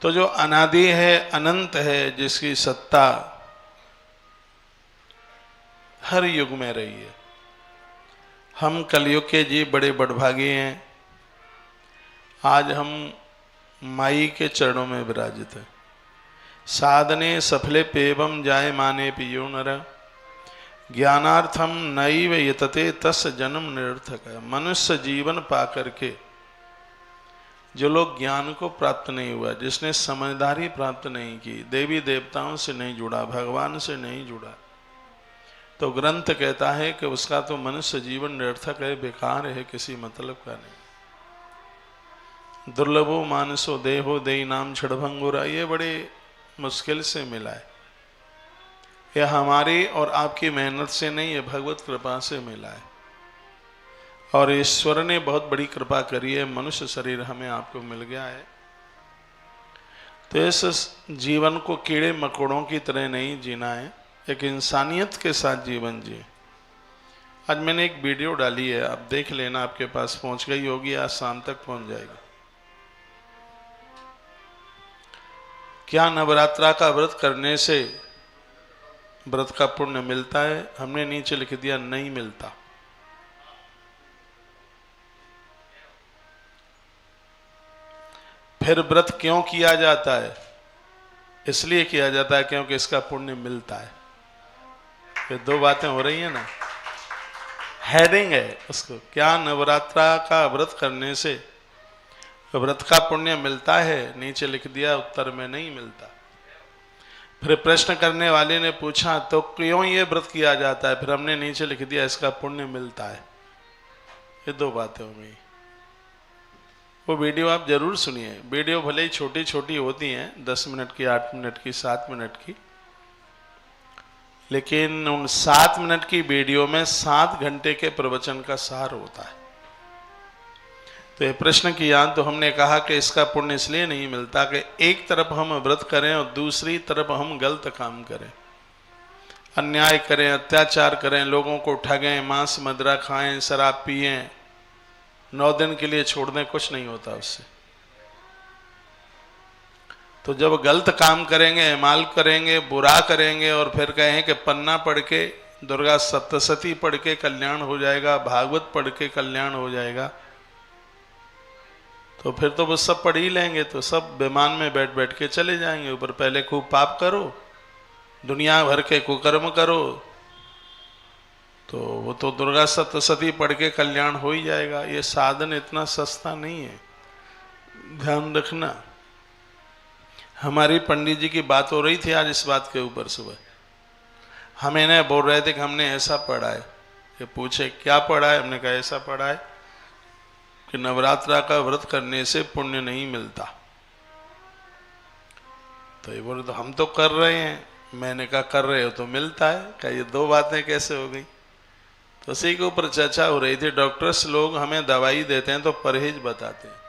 तो जो अनादि है, अनंत है, जिसकी सत्ता हर युग में रही है, हम कलयुग के जीव बड़े बड़भागी हैं। आज हम माई के चरणों में विराजित हैं। साधने सफले पेवम जाय माने पियो नर, ज्ञानार्थम नैव यतते तस् जन्म निरर्थक। मनुष्य जीवन पा करके जो लोग ज्ञान को प्राप्त नहीं हुआ, जिसने समझदारी प्राप्त नहीं की, देवी देवताओं से नहीं जुड़ा, भगवान से नहीं जुड़ा, तो ग्रंथ कहता है कि उसका तो मनुष्य जीवन निरर्थक है, बेकार है, किसी मतलब का नहीं। दुर्लभो मानसो देहो देई नाम छड़भंगुरा, ये बड़े मुश्किल से मिला है। यह हमारी और आपकी मेहनत से नहीं, ये भगवत कृपा से मिला है। और ईश्वर ने बहुत बड़ी कृपा करी है, मनुष्य शरीर हमें आपको मिल गया है। तो इस जीवन को कीड़े मकोड़ों की तरह नहीं जीना है, एक इंसानियत के साथ जीवन जिए। आज मैंने एक वीडियो डाली है, आप देख लेना, आपके पास पहुंच गई होगी, आज शाम तक पहुंच जाएगी। क्या नवरात्रा का व्रत करने से व्रत का पुण्य मिलता है? हमने नीचे लिख दिया नहीं मिलता। फिर व्रत क्यों किया जाता है? इसलिए किया जाता है क्योंकि इसका पुण्य मिलता है। ये दो बातें हो रही हैं ना, हेडिंग है उसको, क्या नवरात्रा का व्रत करने से व्रत का पुण्य मिलता है? नीचे लिख दिया उत्तर में नहीं मिलता। फिर प्रश्न करने वाले ने पूछा तो क्यों ये व्रत किया जाता है? फिर हमने नीचे लिख दिया इसका पुण्य मिलता है। ये दो बातें हो गई। वो वीडियो आप जरूर सुनिए। वीडियो भले ही छोटी छोटी होती हैं, 10 मिनट की, 8 मिनट की, 7 मिनट की, लेकिन उन 7 मिनट की वीडियो में 7 घंटे के प्रवचन का सार होता है। तो ये प्रश्न किया तो हमने कहा कि इसका पुण्य इसलिए नहीं मिलता कि एक तरफ हम व्रत करें और दूसरी तरफ हम गलत काम करें, अन्याय करें, अत्याचार करें, लोगों को ठगें, मांस मदिरा खाएं, शराब पिएं, 9 दिन के लिए छोड़ दें, कुछ नहीं होता उससे। तो जब गलत काम करेंगे, माल करेंगे, बुरा करेंगे और फिर कहें कि पन्ना पढ़ के, दुर्गा सप्तशती पढ़ के कल्याण हो जाएगा, भागवत पढ़ के कल्याण हो जाएगा, तो फिर तो वो सब पढ़ ही लेंगे, तो सब विमान में बैठ बैठ के चले जाएंगे ऊपर। पहले खूब पाप करो, दुनिया भर के कुकर्म करो, तो वो तो दुर्गा सप्तशती पढ़ के कल्याण हो ही जाएगा। ये साधन इतना सस्ता नहीं है, ध्यान रखना। हमारी पंडित जी की बात हो रही थी आज इस बात के ऊपर सुबह। हम इन्हें बोल रहे थे कि हमने ऐसा पढ़ा है। ये पूछे क्या पढ़ा है? हमने कहा ऐसा पढ़ा है कि नवरात्रा का व्रत करने से पुण्य नहीं मिलता। तो ये बोले तो हम तो कर रहे हैं। मैंने कहा कर रहे हो तो मिलता है। क्या ये दो बातें कैसे हो गई? तो उसी के ऊपर चर्चा हो रही थी। डॉक्टर्स लोग हमें दवाई देते हैं तो परहेज बताते हैं।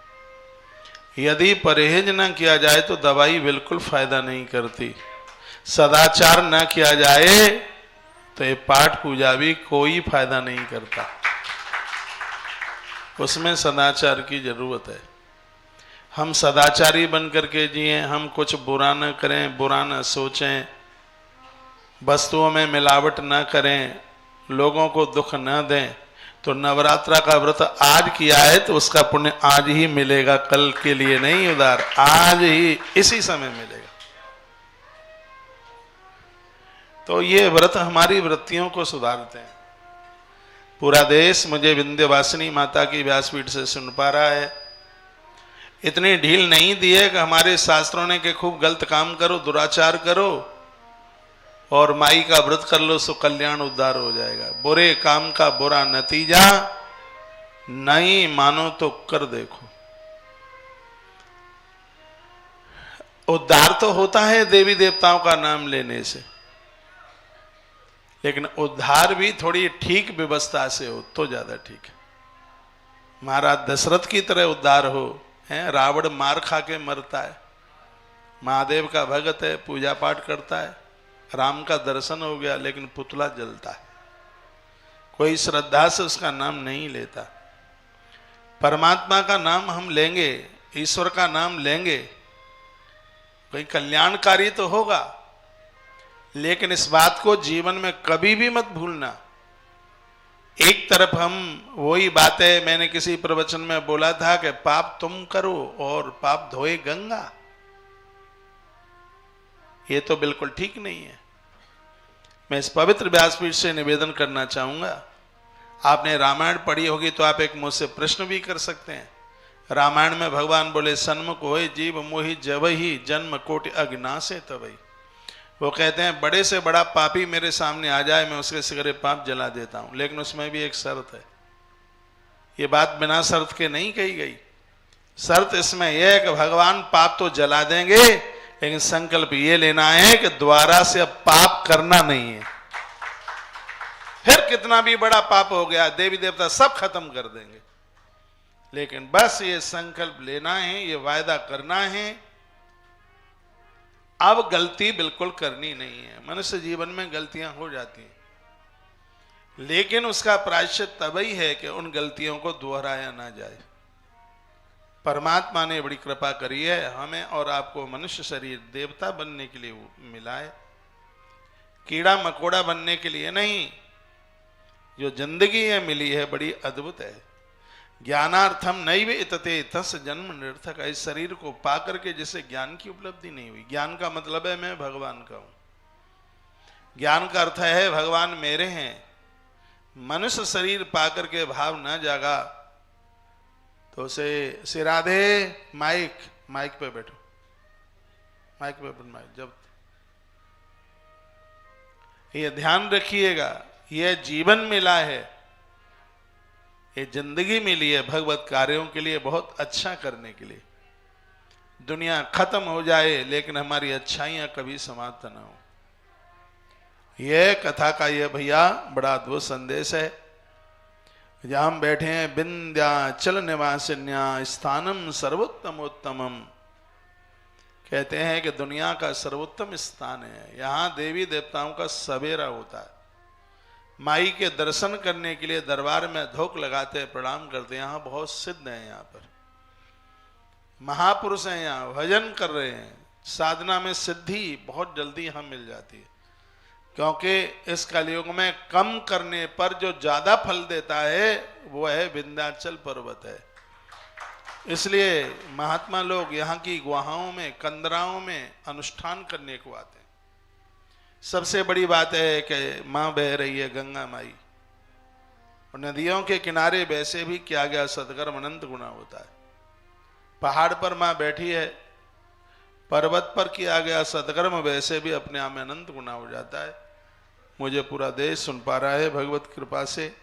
यदि परहेज न किया जाए तो दवाई बिल्कुल फायदा नहीं करती। सदाचार न किया जाए तो ये पाठ पूजा भी कोई फायदा नहीं करता। उसमें सदाचार की जरूरत है। हम सदाचारी बन करके जिए, हम कुछ बुरा न करें, बुरा न सोचें, वस्तुओं में मिलावट न करें, लोगों को दुख न दें, तो नवरात्रा का व्रत आज किया है तो उसका पुण्य आज ही मिलेगा, कल के लिए नहीं उधार, आज ही इसी समय मिलेगा। तो ये व्रत हमारी वृत्तियों को सुधारते हैं। पूरा देश मुझे विंध्यवासिनी माता की व्यासपीठ से सुन पा रहा है। इतनी ढील नहीं दी है कि हमारे शास्त्रों ने कि खूब गलत काम करो, दुराचार करो और माई का व्रत कर लो सो कल्याण उद्धार हो जाएगा। बुरे काम का बुरा नतीजा नहीं मानो तो कर देखो। उद्धार तो होता है देवी देवताओं का नाम लेने से, लेकिन उद्धार भी थोड़ी ठीक व्यवस्था से हो तो ज्यादा ठीक है। महाराज दशरथ की तरह उद्धार हो, है रावण मार खा के मरता है, महादेव का भगत है, पूजा पाठ करता है, राम का दर्शन हो गया, लेकिन पुतला जलता है, कोई श्रद्धा से उसका नाम नहीं लेता। परमात्मा का नाम हम लेंगे, ईश्वर का नाम लेंगे, कहीं कल्याणकारी तो होगा, लेकिन इस बात को जीवन में कभी भी मत भूलना। एक तरफ हम वही बातें मैंने किसी प्रवचन में बोला था कि पाप तुम करो और पाप धोए गंगा, ये तो बिल्कुल ठीक नहीं है। मैं इस पवित्र व्यासपीठ से निवेदन करना चाहूंगा, आपने रामायण पढ़ी होगी तो आप एक मुझसे प्रश्न भी कर सकते हैं। रामायण में भगवान बोले सन्मुख होए जीव मोहि जबहि जन्म कोटि अज्ञासे तबहि। वो कहते हैं बड़े से बड़ा पापी मेरे सामने आ जाए मैं उसके सिगरे पाप जला देता हूं, लेकिन उसमें भी एक शर्त है। ये बात बिना शर्त के नहीं कही गई। शर्त इसमें यह है कि भगवान पाप तो जला देंगे, लेकिन संकल्प ये लेना है कि दोबारा से अब पाप करना नहीं है। फिर कितना भी बड़ा पाप हो गया देवी देवता सब खत्म कर देंगे, लेकिन बस ये संकल्प लेना है, ये वायदा करना है, अब गलती बिल्कुल करनी नहीं है। मनुष्य जीवन में गलतियां हो जाती हैं, लेकिन उसका प्रायश्चित तभी है कि उन गलतियों को दोहराया ना जाए। परमात्मा ने बड़ी कृपा करी है, हमें और आपको मनुष्य शरीर देवता बनने के लिए मिला है, कीड़ा मकोड़ा बनने के लिए नहीं। जो जिंदगी है मिली है बड़ी अद्भुत है। ज्ञानार्थम नैव इतते तस् जन्म निरर्थक। इस शरीर को पा करके जिसे ज्ञान की उपलब्धि नहीं हुई, ज्ञान का मतलब है मैं भगवान का हूं, ज्ञान का अर्थ है भगवान मेरे हैं। मनुष्य शरीर पा करके भाव न जागा तो उसे राधे माइक पे बैठो, माइक पे बैठो, माइक जब ये ध्यान रखिएगा, यह जीवन मिला है, ये जिंदगी मिली है भगवत कार्यों के लिए, बहुत अच्छा करने के लिए। दुनिया खत्म हो जाए लेकिन हमारी अच्छाइयां कभी समाप्त ना हो। यह कथा का यह भैया बड़ा अद्भुत संदेश है। जहां हम बैठे हैं विंध्याचल निवासिन्या स्थानम सर्वोत्तमोत्तमम, कहते हैं कि दुनिया का सर्वोत्तम स्थान है। यहां देवी देवताओं का सवेरा होता है। माई के दर्शन करने के लिए दरबार में धोख लगाते प्रणाम करते, यहाँ बहुत सिद्ध हैं, यहाँ पर महापुरुष हैं, यहाँ भजन कर रहे हैं। साधना में सिद्धि बहुत जल्दी यहाँ मिल जाती है, क्योंकि इस कलयुग में कम करने पर जो ज्यादा फल देता है वो है विंध्याचल पर्वत है। इसलिए महात्मा लोग यहाँ की गुहाओं में कंदराओं में अनुष्ठान करने को आते हैं। सबसे बड़ी बात है कि माँ बह रही है गंगा माई, और नदियों के किनारे वैसे भी किया गया सदकर्म अनंत गुना होता है। पहाड़ पर माँ बैठी है, पर्वत पर किया गया सदकर्म वैसे भी अपने आप में अनंत गुना हो जाता है। मुझे पूरा देश सुन पा रहा है भगवत कृपा से।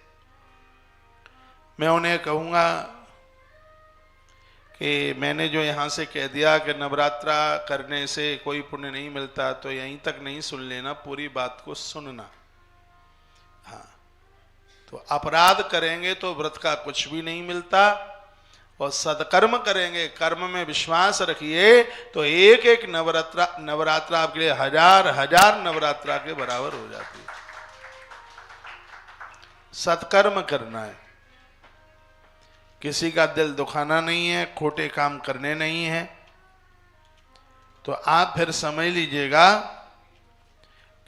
मैं उन्हें कहूँगा कि मैंने जो यहाँ से कह दिया कि नवरात्रा करने से कोई पुण्य नहीं मिलता, तो यहीं तक नहीं सुन लेना, पूरी बात को सुनना। हाँ, तो अपराध करेंगे तो व्रत का कुछ भी नहीं मिलता, और सदकर्म करेंगे, कर्म में विश्वास रखिए तो एक एक नवरात्रा आपके लिए हजार हजार नवरात्रा के बराबर हो जाती है। सत्कर्म करना है, किसी का दिल दुखाना नहीं है, खोटे काम करने नहीं है। तो आप फिर समझ लीजिएगा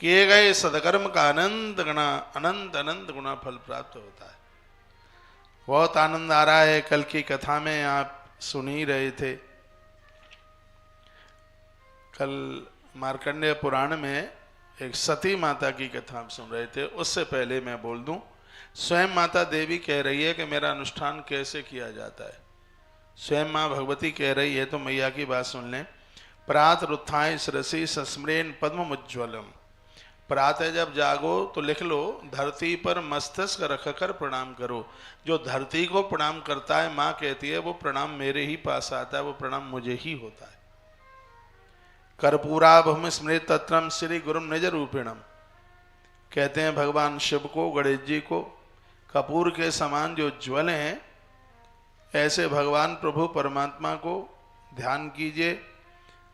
किए गए सदकर्म का अनंत गुना फल प्राप्त होता है। बहुत आनंद आ रहा है। कल की कथा में आप सुन ही रहे थे, कल मार्कंडेय पुराण में एक सती माता की कथा आप सुन रहे थे। उससे पहले मैं बोल दूं, स्वयं माता देवी कह रही है कि मेरा अनुष्ठान कैसे किया जाता है। स्वयं माँ भगवती कह रही है, तो मैया की बात सुन लें। प्रातः उत्थाय सरसी सस्मरेन पद्म उज्ज्वलम। प्रातः जब जागो तो लिख लो, धरती पर मस्तक रखकर प्रणाम करो। जो धरती को प्रणाम करता है, माँ कहती है, वो प्रणाम मेरे ही पास आता है, वो प्रणाम मुझे ही होता है। कर्पूराभम स्मृत तत्रम श्री गुरुम निज रूपिणम। कहते हैं भगवान शिव को, गणेश जी को कपूर के समान जो ज्वल हैं, ऐसे भगवान प्रभु परमात्मा को ध्यान कीजिए,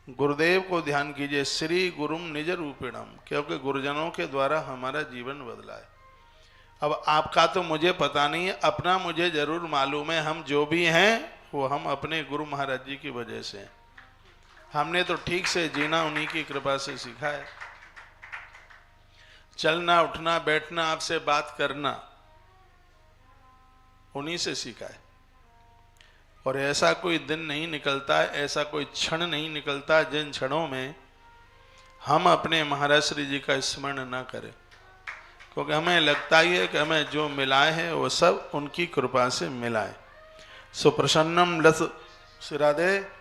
गुरुदेव को ध्यान कीजिए। श्री गुरुम निज रूपिणम, क्योंकि गुरुजनों के द्वारा हमारा जीवन बदला है। अब आपका तो मुझे पता नहीं है, अपना मुझे जरूर मालूम है। हम जो भी हैं वो हम अपने गुरु महाराज जी की वजह से हैं। हमने तो ठीक से जीना उन्हीं की कृपा से सीखा है। चलना, उठना, बैठना, आपसे बात करना उन्हीं से सीखा है। और ऐसा कोई दिन नहीं निकलता है, ऐसा कोई क्षण नहीं निकलता जिन क्षणों में हम अपने महाराज श्री जी का स्मरण ना करें, क्योंकि हमें लगता ही है कि हमें जो मिला है वो सब उनकी कृपा से मिला है। सुप्रसन्नम लस सिरादे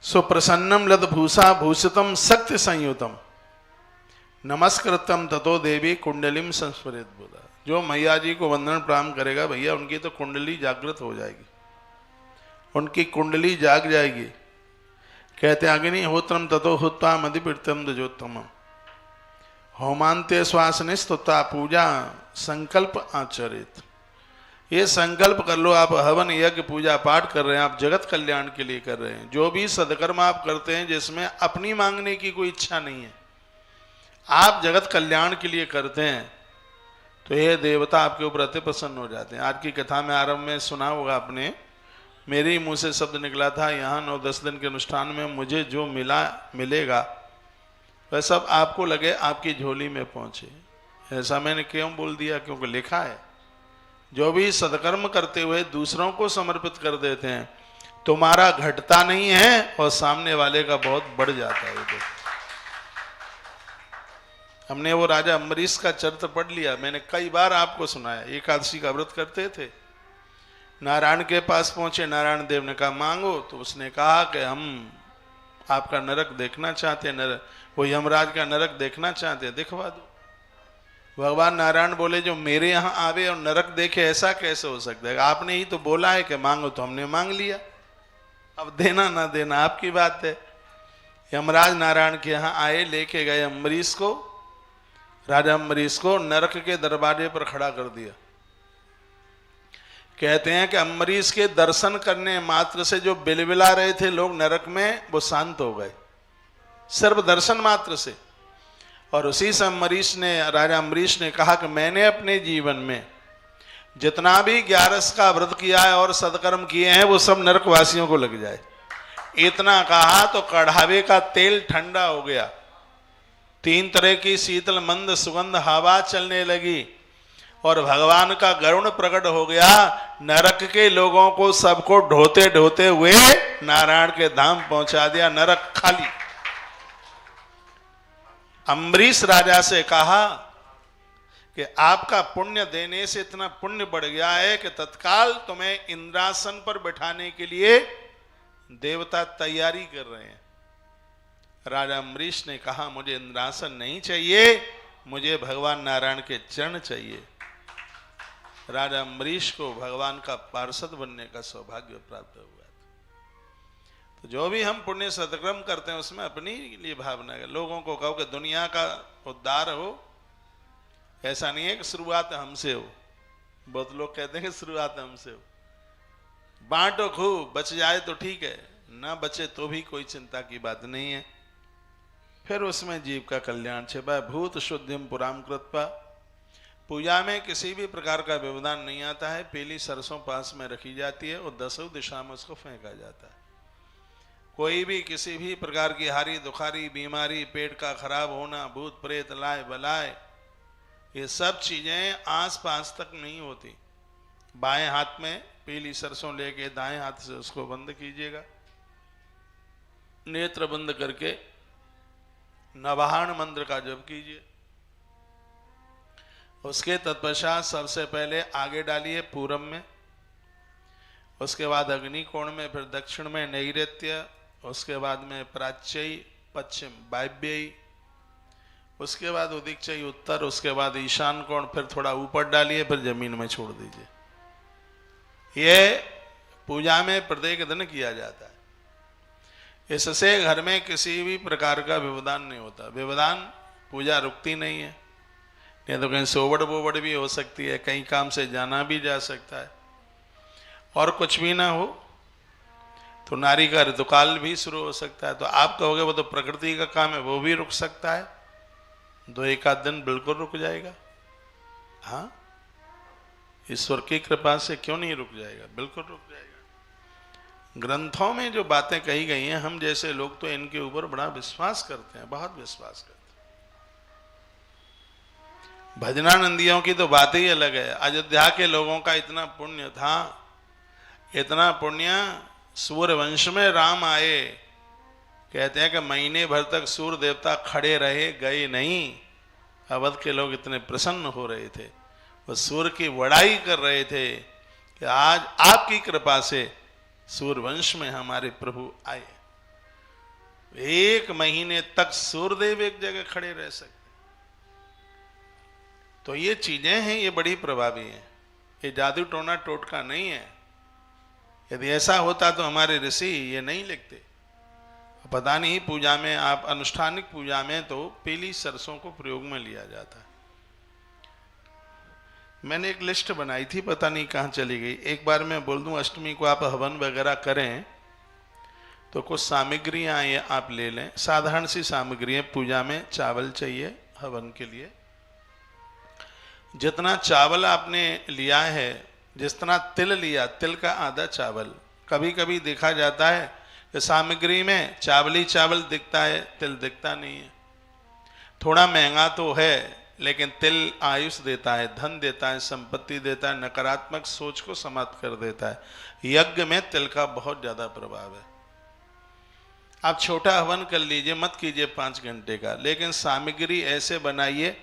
सुप्रसन्नम लद भूषा भूषितम शक्ति संयुतम नमस्कृतम ततो देवी कुंडलिम संस्मृत बोला। जो मैया जी को वंदन प्रणाम करेगा भैया, उनकी तो कुंडली जागृत हो जाएगी, उनकी कुंडली जाग जाएगी। कहते अग्निहोत्रम ततो हुत्वा मदिपीड़ितम दजोत्तम होमांत्य श्वास निस्तुता पूजा संकल्प आचरित। ये संकल्प कर लो, आप हवन यज्ञ पूजा पाठ कर रहे हैं, आप जगत कल्याण के लिए कर रहे हैं। जो भी सदकर्म आप करते हैं जिसमें अपनी मांगने की कोई इच्छा नहीं है, आप जगत कल्याण के लिए करते हैं, तो ये देवता आपके ऊपर अति प्रसन्न हो जाते हैं। आज की कथा में आरंभ में सुना होगा आपने, मेरे मुंह से शब्द निकला था, यहाँ 9-10 दिन के अनुष्ठान में मुझे जो मिलेगा वह सब आपको लगे आपकी झोली में पहुंचे। ऐसा मैंने क्यों बोल दिया? क्योंकि लिखा है, जो भी सदकर्म करते हुए दूसरों को समर्पित कर देते हैं, तुम्हारा घटता नहीं है और सामने वाले का बहुत बढ़ जाता है। हमने वो राजा अम्बरीश का चरित्र पढ़ लिया, मैंने कई बार आपको सुनाया। एकादशी का व्रत करते थे, नारायण के पास पहुंचे, नारायण देव ने कहा मांगो, तो उसने कहा कि हम आपका नरक देखना चाहते हैं, नरक वो यमराज का नरक देखना चाहते हैं, दिखवा दो। भगवान नारायण बोले जो मेरे यहाँ आवे और नरक देखे, ऐसा कैसे हो सकता है? आपने ही तो बोला है कि मांगो, तो हमने मांग लिया, अब देना ना देना आपकी बात है। यमराज नारायण के यहाँ आए, लेके गए अम्बरीश को, राजा अम्बरीश को नरक के दरवाजे पर खड़ा कर दिया। कहते हैं कि अम्बरीश के दर्शन करने मात्र से जो बिलबिला रहे थे लोग नरक में, वो शांत हो गए, सिर्फ दर्शन मात्र से। और उसी से राजा अम्बरीश ने कहा कि मैंने अपने जीवन में जितना भी 11 का व्रत किया है और सदकर्म किए हैं, वो सब नरकवासियों को लग जाए। इतना कहा तो कढ़ावे का तेल ठंडा हो गया, 3 तरह की शीतल मंद सुगंध हवा चलने लगी और भगवान का गरुण प्रकट हो गया। नरक के लोगों को सबको ढोते ढोते हुए नारायण के धाम पहुंचा दिया, नरक खाली। अम्बरीश राजा से कहा कि आपका पुण्य देने से इतना पुण्य बढ़ गया है कि तत्काल तुम्हें इंद्रासन पर बैठाने के लिए देवता तैयारी कर रहे हैं। राजा अम्बरीश ने कहा मुझे इंद्रासन नहीं चाहिए, मुझे भगवान नारायण के चरण चाहिए। राजा अम्बरीश को भगवान का पार्षद बनने का सौभाग्य प्राप्त हुआ। तो जो भी हम पुण्य सत्कर्म करते हैं उसमें अपनी लिए भावना है। लोगों को कहो कि दुनिया का उद्धार हो, ऐसा नहीं है कि शुरुआत हमसे हो। बहुत लोग कहते हैं कि शुरुआत हमसे हो। बांटो खूब, बच जाए तो ठीक है, ना बचे तो भी कोई चिंता की बात नहीं है। फिर उसमें जीव का कल्याण छिपा है। भूत शुद्धिम पुराम कृत्वा। पूजा में किसी भी प्रकार का व्यवधान नहीं आता है। पीली सरसों पास में रखी जाती है और 10 दिशा में उसको फेंका जाता है। कोई भी किसी भी प्रकार की हारी दुखारी बीमारी, पेट का खराब होना, भूत प्रेत लाए बलाए, ये सब चीजें आस पास तक नहीं होती। बाएं हाथ में पीली सरसों लेके दाएं हाथ से उसको बंद कीजिएगा, नेत्र बंद करके नवाहन मंत्र का जप कीजिए। उसके तत्पश्चात सबसे पहले आगे डालिए पूरब में, उसके बाद अग्नि कोण में, फिर दक्षिण में नैऋत्य, उसके बाद में प्राच्यई, पश्चिम वायव्यई, उसके बाद उदिक्चई उत्तर, उसके बाद ईशान कोण, फिर थोड़ा ऊपर डालिए, फिर जमीन में छोड़ दीजिए। ये पूजा में प्रत्येक दिन किया जाता है। इससे घर में किसी भी प्रकार का व्यवधान नहीं होता। व्यवधान पूजा रुकती नहीं है। नहीं तो कहीं सोवड़ बोवड़ भी हो सकती है, कहीं काम से जाना भी जा सकता है, और कुछ भी ना हो तो नारी का ऋतुकाल भी शुरू हो सकता है। तो आप कहोगे वो तो प्रकृति का काम है, वो भी रुक सकता है। 2 एक आध दिन बिल्कुल रुक जाएगा। हाँ, ईश्वर की कृपा से क्यों नहीं रुक जाएगा? बिल्कुल रुक जाएगा। ग्रंथों में जो बातें कही गई हैं, हम जैसे लोग तो इनके ऊपर बड़ा विश्वास करते हैं, बहुत विश्वास करते हैं। भजनानंदियों की तो बात ही अलग है। अयोध्या के लोगों का इतना पुण्य था, इतना पुण्य, सूर्यवंश में राम आए, कहते हैं कि महीने भर तक सूर्य देवता खड़े रहे, गए नहीं। अवध के लोग इतने प्रसन्न हो रहे थे, वो सूर्य की बड़ाई कर रहे थे कि आज आपकी कृपा से सूर्यवंश में हमारे प्रभु आए। एक महीने तक सूर्यदेव एक जगह खड़े रह सकते। तो ये चीजें हैं, ये बड़ी प्रभावी हैं, ये जादू टोना टोटका नहीं है। यदि ऐसा होता तो हमारे ऋषि ये नहीं लिखते। पता नहीं, पूजा में आप अनुष्ठानिक पूजा में तो पीली सरसों को प्रयोग में लिया जाता है। मैंने एक लिस्ट बनाई थी, पता नहीं कहाँ चली गई। एक बार मैं बोल दूं, अष्टमी को आप हवन वगैरह करें तो कुछ सामग्रियां ये आप ले लें, साधारण सी सामग्रियां। पूजा में चावल चाहिए हवन के लिए। जितना चावल आपने लिया है, जितना तिल लिया, तिल का आधा चावल। कभी कभी देखा जाता है कि सामग्री में चावली चावल दिखता है, तिल दिखता नहीं है। थोड़ा महंगा तो है, लेकिन तिल आयुष देता है, धन देता है, संपत्ति देता है, नकारात्मक सोच को समाप्त कर देता है। यज्ञ में तिल का बहुत ज्यादा प्रभाव है। आप छोटा हवन कर लीजिए, मत कीजिए 5 घंटे का, लेकिन सामग्री ऐसे बनाइए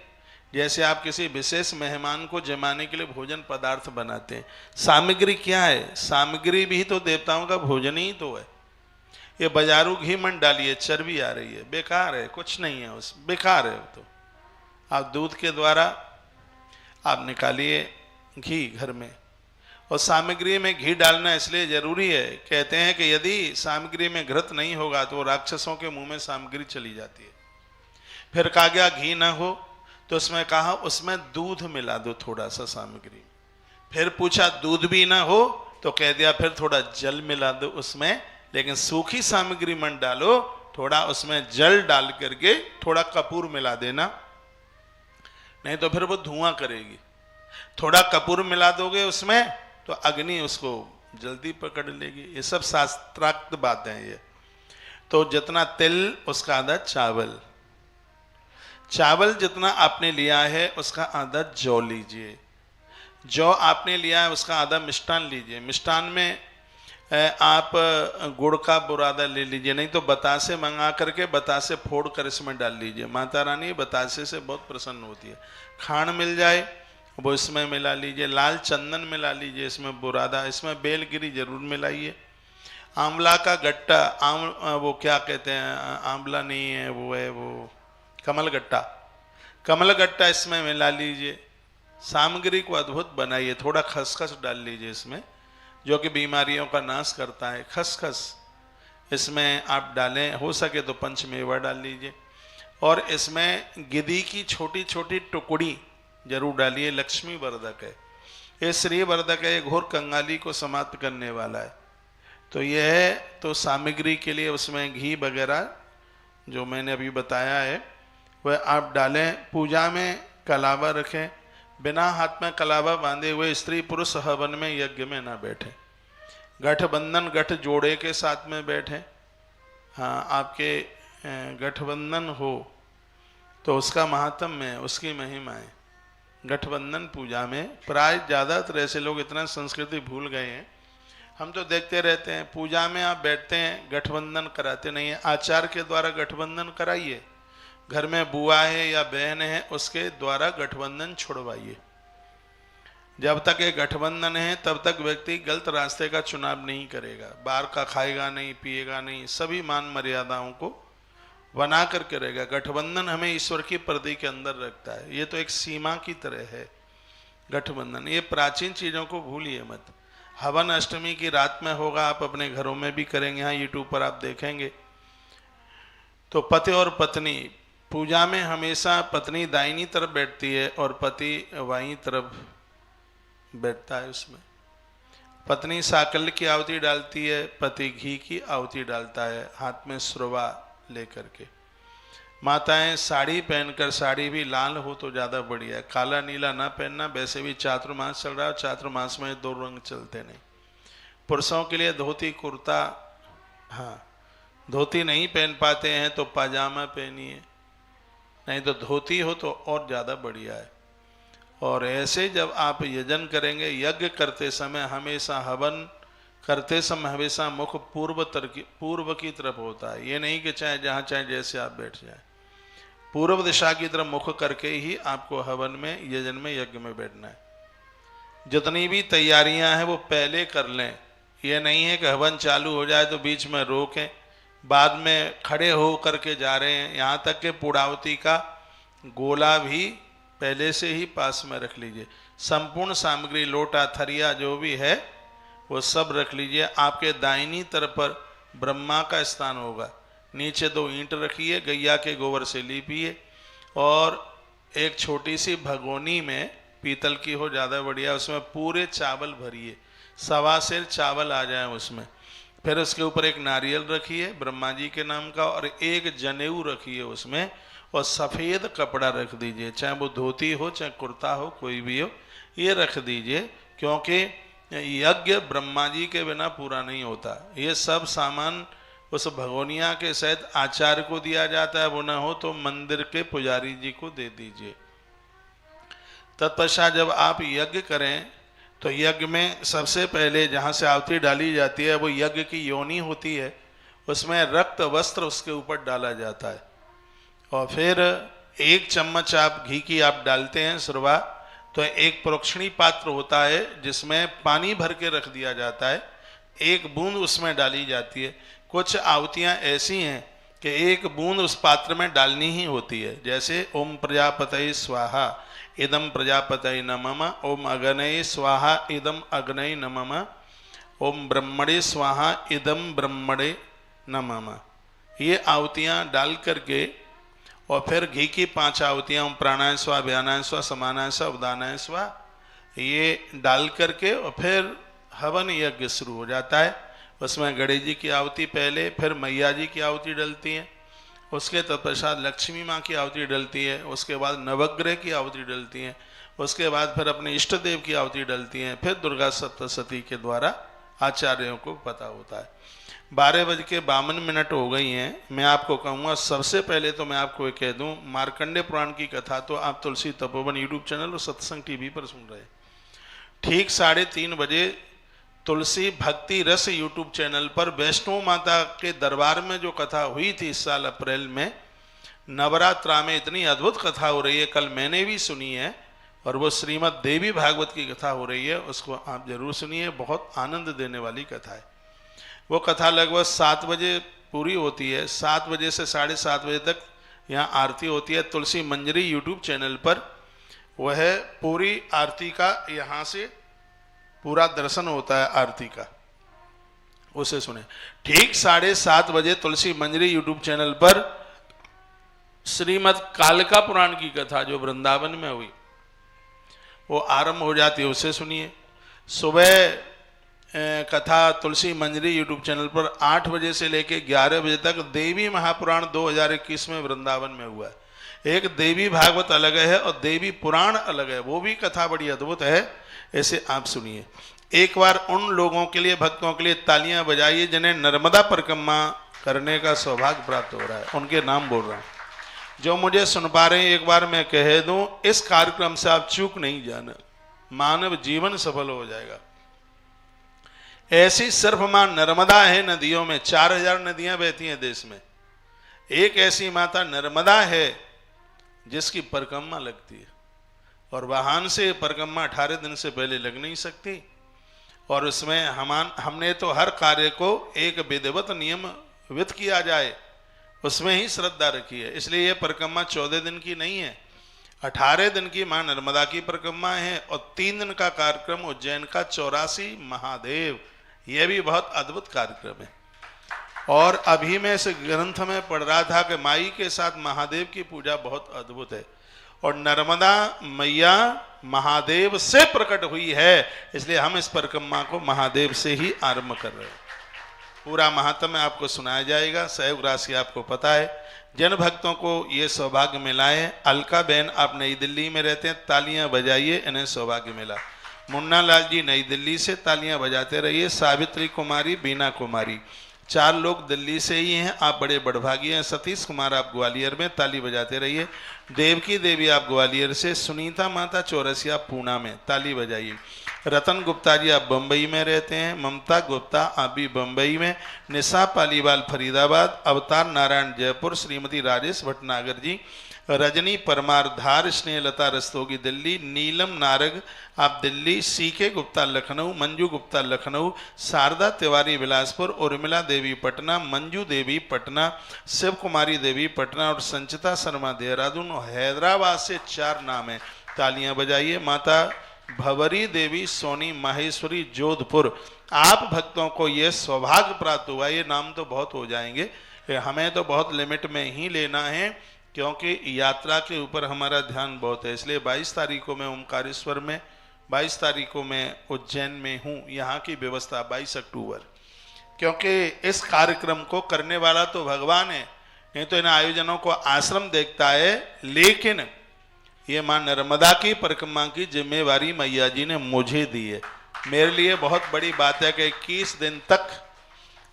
जैसे आप किसी विशेष मेहमान को जमाने के लिए भोजन पदार्थ बनाते हैं। सामग्री क्या है? सामग्री भी तो देवताओं का भोजन ही तो है। ये बाजारू घी मन डालिए, चर्बी आ रही है, बेकार है, कुछ नहीं है उस, बेकार है। तो आप दूध के द्वारा आप निकालिए घी घर में। और सामग्री में घी डालना इसलिए जरूरी है, कहते हैं कि यदि सामग्री में घृत नहीं होगा तो राक्षसों के मुंह में सामग्री चली जाती है। फिर कहा गया घी ना हो तो उसमें कहा उसमें दूध मिला दो थोड़ा सा सामग्री। फिर पूछा दूध भी ना हो तो कह दिया फिर थोड़ा जल मिला दो उसमें, लेकिन सूखी सामग्री मत डालो, थोड़ा उसमें जल डाल करके थोड़ा कपूर मिला देना, नहीं तो फिर वो धुआं करेगी। थोड़ा कपूर मिला दोगे उसमें तो अग्नि उसको जल्दी पकड़ लेगी। ये सब शास्त्रार्थ बातें हैं ये। तो जितना तिल उसका आधा चावल, चावल जितना आपने लिया है उसका आधा जौ लीजिए, जौ आपने लिया है उसका आधा मिष्टान लीजिए। मिष्टान में आप गुड़ का बुरादा ले लीजिए, नहीं तो बतासे मंगा करके बतासे फोड़ कर इसमें डाल लीजिए। माता रानी बतासे से बहुत प्रसन्न होती है। खांड मिल जाए वो इसमें मिला लीजिए, लाल चंदन मिला लीजिए इसमें बुरादा, इसमें बेलगिरी जरूर मिलाइए। आंवला का गट्टा, वो क्या कहते हैं, आंवला नहीं है वो, है वो कमल गट्टा, कमल गट्टा इसमें मिला लीजिए। सामग्री को अद्भुत बनाइए। थोड़ा खसखस डाल लीजिए इसमें, जो कि बीमारियों का नाश करता है। खसखस इसमें आप डालें, हो सके तो पंचमेवा डाल लीजिए। और इसमें गिद्दी की छोटी छोटी टुकड़ी जरूर डालिए। लक्ष्मी वर्धक है ये, श्री वर्धक है, घोर कंगाली को समाप्त करने वाला है। तो यह है, तो सामग्री के लिए उसमें घी वगैरह जो मैंने अभी बताया है वह आप डालें। पूजा में कलावा रखें, बिना हाथ में कलावा बांधे हुए स्त्री पुरुष हवन में यज्ञ में ना बैठे। गठबंधन गठ जोड़े के साथ में बैठे। हाँ, आपके गठबंधन हो तो उसका महात्म्य है, उसकी महिमा है। गठबंधन पूजा में प्राय ज़्यादातर ऐसे लोग इतना संस्कृति भूल गए हैं। हम तो देखते रहते हैं, पूजा में आप बैठते हैं, गठबंधन कराते नहीं है। आचार के द्वारा गठबंधन कराइए। घर में बुआ है या बहन है उसके द्वारा गठबंधन छुड़वाइए। जब तक ये गठबंधन है तब तक व्यक्ति गलत रास्ते का चुनाव नहीं करेगा। बाहर का खाएगा नहीं, पिएगा नहीं, सभी मान मर्यादाओं को बना करके रहेगा। गठबंधन हमें ईश्वर की पर्दे के अंदर रखता है। ये तो एक सीमा की तरह है गठबंधन। ये प्राचीन चीज़ों को भूलिए मत। हवन अष्टमी की रात में होगा, आप अपने घरों में भी करेंगे। यहाँ यूट्यूब पर आप देखेंगे। तो पति और पत्नी पूजा में हमेशा पत्नी दाहिनी तरफ बैठती है और पति बाईं तरफ बैठता है। उसमें पत्नी साकल्य की आहुति डालती है, पति घी की आहुति डालता है, हाथ में सुरवा लेकर के। माताएं साड़ी पहनकर, साड़ी भी लाल हो तो ज़्यादा बढ़िया है, काला नीला ना पहनना। वैसे भी चातुर्मास चल रहा है, चातुर्मास में 2 रंग चलते नहीं। पुरुषों के लिए धोती कुर्ता, हाँ धोती नहीं पहन पाते हैं तो पाजामा पहनिए, नहीं तो धोती हो तो और ज़्यादा बढ़िया है। और ऐसे जब आप यजन करेंगे, यज्ञ करते समय हमेशा, हवन करते समय हमेशा मुख पूर्व की तरफ होता है। ये नहीं कि चाहे जहाँ चाहे जैसे आप बैठ जाए, पूर्व दिशा की तरफ मुख करके ही आपको हवन में, यजन में, यज्ञ में बैठना है। जितनी भी तैयारियां हैं वो पहले कर लें। ये नहीं है कि हवन चालू हो जाए तो बीच में रोकें, बाद में खड़े हो करके जा रहे हैं। यहाँ तक कि पूर्णावती का गोला भी पहले से ही पास में रख लीजिए। संपूर्ण सामग्री, लोटा थरिया जो भी है वो सब रख लीजिए। आपके दाहिनी तरफ पर ब्रह्मा का स्थान होगा, नीचे 2 ईंट रखिए, गैया के गोबर से लीपिए, और एक छोटी सी भगोनी में, पीतल की हो ज़्यादा बढ़िया, उसमें पूरे चावल भरिए, 1.25 सेर चावल आ जाए उसमें। फिर उसके ऊपर एक नारियल रखिए ब्रह्मा जी के नाम का, और एक जनेऊ रखिए उसमें, और सफ़ेद कपड़ा रख दीजिए, चाहे वो धोती हो चाहे कुर्ता हो, कोई भी हो, ये रख दीजिए। क्योंकि यज्ञ ब्रह्मा जी के बिना पूरा नहीं होता। ये सब सामान उस भगोनिया के सहित आचार्य को दिया जाता है, वो न हो तो मंदिर के पुजारी जी को दे दीजिए। तत्पश्चात जब आप यज्ञ करें तो यज्ञ में सबसे पहले जहाँ से आहुति डाली जाती है वो यज्ञ की योनि होती है, उसमें रक्त वस्त्र उसके ऊपर डाला जाता है। और फिर 1 चम्मच आप घी की आप डालते हैं शुरुआत, तो एक प्रोक्षणी पात्र होता है जिसमें पानी भर के रख दिया जाता है, 1 बूंद उसमें डाली जाती है। कुछ आहुतियाँ ऐसी हैं कि 1 बूंद उस पात्र में डालनी ही होती है, जैसे ओम प्रजापतये स्वाहा इदम प्रजापतये नमः, ओम अग्नये स्वाहा इदम अग्नये नमः, ओम ब्रह्मणे स्वाहा इदम ब्रह्मणे नमः। ये आहुतियाँ डाल करके, और फिर घी की 5 आहुतियाँ, ओम प्राणाय स्वा, व्यानाय स्वा, समानाय स्वा, उदानाय स्वा, ये डाल करके और फिर हवन यज्ञ शुरू हो जाता है। उसमें गणेश जी की आहुति पहले, फिर मैया जी की आहुति डलती है, उसके तत्पश्चात लक्ष्मी माँ की आहुति डलती है, उसके बाद नवग्रह की आहुति डलती है, उसके बाद फिर अपने इष्ट देव की आहुति डलती है, फिर दुर्गा सप्तशती के द्वारा आचार्यों को पता होता है। 12:52 हो गई हैं। मैं आपको कहूँगा, सबसे पहले तो मैं आपको ये कह दूँ, मार्कंडे पुराण की कथा तो आप तुलसी तपोवन यूट्यूब चैनल और सत्संग टीवी पर सुन रहे हैं। ठीक 3:30 बजे तुलसी भक्ति रस यूट्यूब चैनल पर वैष्णो माता के दरबार में जो कथा हुई थी इस साल अप्रैल में, नवरात्रा में इतनी अद्भुत कथा हो रही है, कल मैंने भी सुनी है, और वो श्रीमद् देवी भागवत की कथा हो रही है, उसको आप जरूर सुनिए, बहुत आनंद देने वाली कथा है। वो कथा लगभग 7 बजे पूरी होती है, 7 बजे से 7:30 बजे तक यहाँ आरती होती है। तुलसी मंजरी यूट्यूब चैनल पर वह पूरी आरती का यहाँ से पूरा दर्शन होता है आरती का, उसे सुने। ठीक 7:30 बजे तुलसी मंजरी यूट्यूब चैनल पर श्रीमद् कालिका पुराण की कथा जो वृंदावन में हुई वो आरंभ हो जाती है, उसे सुनिए। सुबह कथा तुलसी मंजरी यूट्यूब चैनल पर 8 बजे से लेकर 11 बजे तक देवी महापुराण 2021 में वृंदावन में हुआ है। एक देवी भागवत अलग है और देवी पुराण अलग है, वो भी कथा बड़ी अद्भुत है, ऐसे आप सुनिए। एक बार उन लोगों के लिए, भक्तों के लिए तालियां बजाइए जिन्हें नर्मदा परिक्रमा करने का सौभाग्य प्राप्त हो रहा है, उनके नाम बोल रहा हूँ। जो मुझे सुन पा रहे हैं, एक बार मैं कह दूं, इस कार्यक्रम से आप चूक नहीं जाना, मानव जीवन सफल हो जाएगा। ऐसी सिर्फ मां नर्मदा है नदियों में, 4000 नदियां बहती हैं देश में, एक ऐसी माता नर्मदा है जिसकी परिक्रमा लगती है, और वाहन से परिक्रमा 18 दिन से पहले लग नहीं सकती। और उसमें हमने तो हर कार्य को एक विधिवत नियम विध किया जाए, उसमें ही श्रद्धा रखी है। इसलिए यह परिक्रमा 14 दिन की नहीं है, 18 दिन की मां नर्मदा की परिक्रमा है, और 3 दिन का कार्यक्रम उज्जैन का 84 महादेव, यह भी बहुत अद्भुत कार्यक्रम है। और अभी मैं इस ग्रंथ में पढ़ रहा था कि माई के साथ महादेव की पूजा बहुत अद्भुत है, और नर्मदा मैया महादेव से प्रकट हुई है, इसलिए हम इस परिक्रमा को महादेव से ही आरंभ कर रहे हैं। पूरा महात्म्य आपको सुनाया जाएगा। सहयोग राशि आपको पता है। जन भक्तों को ये सौभाग्य मिला है। अलका बहन आप नई दिल्ली में रहते हैं, तालियां बजाइए, इन्हें सौभाग्य मिला। मुन्ना लाल जी नई दिल्ली से, तालियां बजाते रहिए। सावित्री कुमारी, बीना कुमारी, 4 लोग दिल्ली से ही हैं, आप बड़े बड़भागी हैं। सतीश कुमार आप ग्वालियर में, ताली बजाते रहिए। देवकी देवी आप ग्वालियर से। सुनीता माता चौरसिया पूना में, ताली बजाइए। रतन गुप्ता जी आप बम्बई में रहते हैं। ममता गुप्ता आप भी बम्बई में। निशा पालीवाल फरीदाबाद। अवतार नारायण जयपुर। श्रीमती राजेश भटनागर जी। रजनी परमार धार। स्नेहलता रस्तोगी दिल्ली। नीलम नारग आप दिल्ली। सीके गुप्ता लखनऊ। मंजू गुप्ता लखनऊ। शारदा तिवारी बिलासपुर। उर्मिला देवी पटना। मंजू देवी पटना। शिव कुमारी देवी पटना और संचिता शर्मा देहरादून। हैदराबाद से 4 नाम है, तालियां बजाइए। माता भवरी देवी सोनी माहेश्वरी जोधपुर, आप भक्तों को ये सौभाग्य प्राप्त हुआ। ये नाम तो बहुत हो जाएंगे, हमें तो बहुत लिमिट में ही लेना है क्योंकि यात्रा के ऊपर हमारा ध्यान बहुत है। इसलिए 22 तारीख को मैं ओमकारेश्वर में, 22 तारीख को मैं उज्जैन में हूँ। यहाँ की व्यवस्था 22 अक्टूबर, क्योंकि इस कार्यक्रम को करने वाला तो भगवान है, नहीं तो इन आयोजनों को आश्रम देखता है। लेकिन ये माँ नर्मदा की परिक्रमा की जिम्मेवारी मैया जी ने मुझे दी है। मेरे लिए बहुत बड़ी बात है कि 21 दिन तक,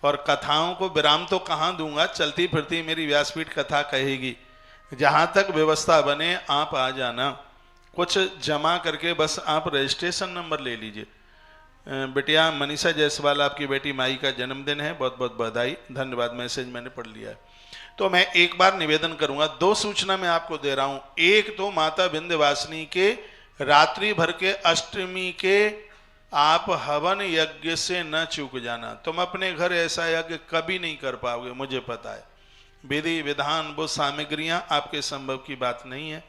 और कथाओं को विराम तो कहाँ दूंगा, चलती फिरती मेरी व्यासपीठ कथा कहेगी। जहाँ तक व्यवस्था बने आप आ जाना, कुछ जमा करके बस आप रजिस्ट्रेशन नंबर ले लीजिए। बेटिया मनीषा जायसवाल आपकी बेटी माई का जन्मदिन है, बहुत बहुत बधाई, धन्यवाद। मैसेज मैंने पढ़ लिया है। तो मैं एक बार निवेदन करूंगा, 2 सूचना मैं आपको दे रहा हूं। एक तो माता विंध्यवासिनी के रात्रि भर के अष्टमी के आप हवन यज्ञ से न चूक जाना। तुम अपने घर ऐसा यज्ञ कभी नहीं कर पाओगे, मुझे पता है। विधि विधान वो सामग्रियां आपके संभव की बात नहीं है,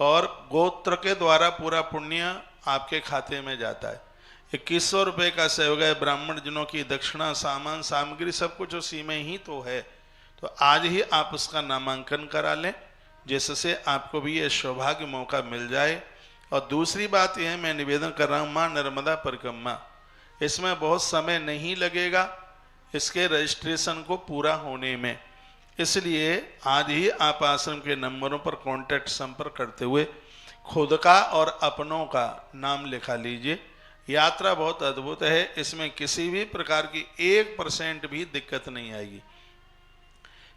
और गोत्र के द्वारा पूरा पुण्य आपके खाते में जाता है। 2100 रुपये का सहयोग है। ब्राह्मण जनों की दक्षिणा, सामान सामग्री सब कुछ उसी में ही तो है। तो आज ही आप उसका नामांकन करा लें, जिससे आपको भी ये सौभाग्य मौका मिल जाए। और दूसरी बात यह है, मैं निवेदन कर रहा हूँ, माँ नर्मदा परिक्रमा, इसमें बहुत समय नहीं लगेगा इसके रजिस्ट्रेशन को पूरा होने में। इसलिए आज ही आप आश्रम के नंबरों पर कांटेक्ट संपर्क करते हुए खुद का और अपनों का नाम लिखा लीजिए। यात्रा बहुत अद्भुत है, इसमें किसी भी प्रकार की 1% भी दिक्कत नहीं आएगी।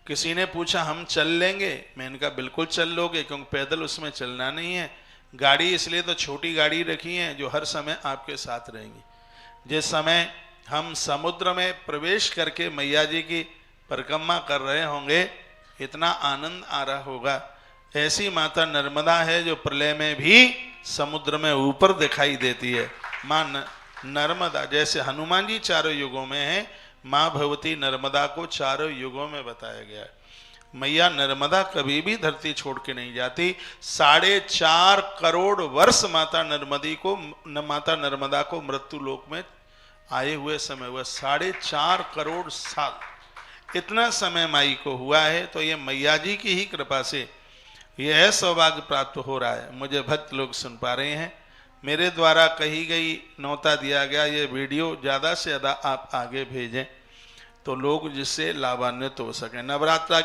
किसी ने पूछा हम चल लेंगे, मैंने कहा बिल्कुल चल लोगे, क्योंकि पैदल उसमें चलना नहीं है। गाड़ी इसलिए तो छोटी गाड़ी रखी है जो हर समय आपके साथ रहेंगी। जिस समय हम समुद्र में प्रवेश करके मैया जी की परिक्रमा कर रहे होंगे, इतना आनंद आ रहा होगा। ऐसी माता नर्मदा है जो प्रलय में भी समुद्र में ऊपर दिखाई देती है। माँ नर्मदा, जैसे हनुमान जी 4 युगों में है, माँ भगवती नर्मदा को 4 युगों में बताया गया है। मैया नर्मदा कभी भी धरती छोड़ के नहीं जाती। 4.5 करोड़ वर्ष माता नर्मदा को मृत्यु लोक में आए हुए समय हुआ। 4.5 करोड़ साल, इतना समय माई को हुआ है। तो ये मैया जी की ही कृपा से यह सौभाग्य प्राप्त हो रहा है। मुझे भक्त लोग सुन पा रहे हैं, मेरे द्वारा कही गई न्योता दिया गया ये वीडियो ज़्यादा से ज़्यादा आप आगे भेजें तो लोग जिससे लाभान्वित हो सकें। नवरात्रा